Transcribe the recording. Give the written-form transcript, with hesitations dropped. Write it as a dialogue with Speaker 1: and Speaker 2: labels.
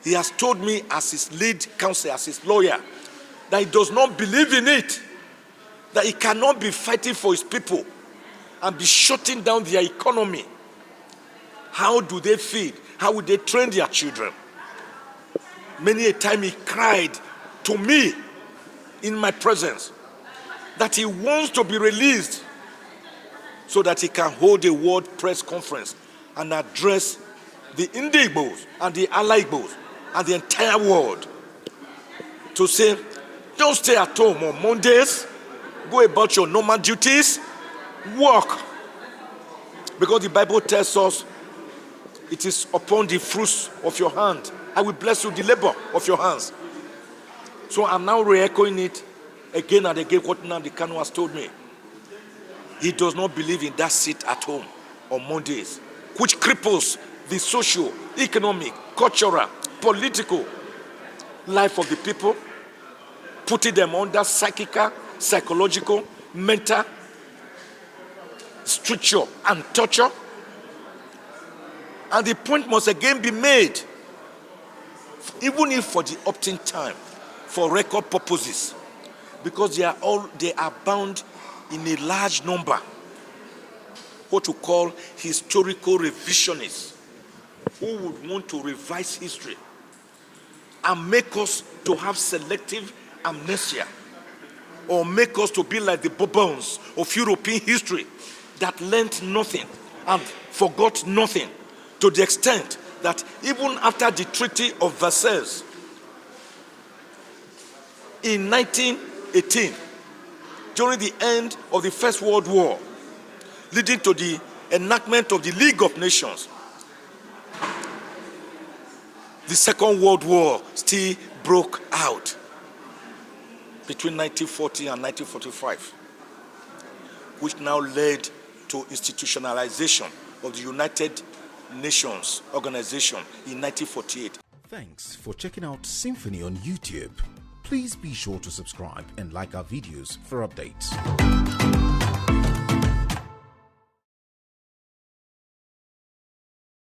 Speaker 1: He has told me as his lead counsel, as his lawyer, that he does not believe in it, that he cannot be fighting for his people and be shutting down their economy. How do they feed? How will they train their children? Many a time he cried to me in my presence that he wants to be released so that he can hold a world press conference and address the Igbos and the Ala Igbos and the entire world to say, don't stay at home on Mondays, go about your normal duties, work. Because the Bible tells us it is upon the fruits of your hand. I will bless you the labor of your hands. So I'm now re-echoing it again and again what Nnamdi Kanu has told me. He does not believe in that sit at home on Mondays, which cripples the social, economic, cultural, political life of the people, putting them under psychological, mental structure and torture. And the point must again be made, even if for the opting time, for record purposes, because they are bound in a large number, what we call historical revisionists, who would want to revise history and make us to have selective amnesia, or make us to be like the Bourbons of European history that learned nothing and forgot nothing, to the extent that even after the Treaty of Versailles in 1918, during the end of the First World War, leading to the enactment of the League of Nations, the Second World War still broke out between 1940 and 1945, which now led to institutionalization of the United Nations Organization in 1948.
Speaker 2: Thanks for checking out SYMFONI on YouTube. Please be sure to subscribe and like our videos for updates.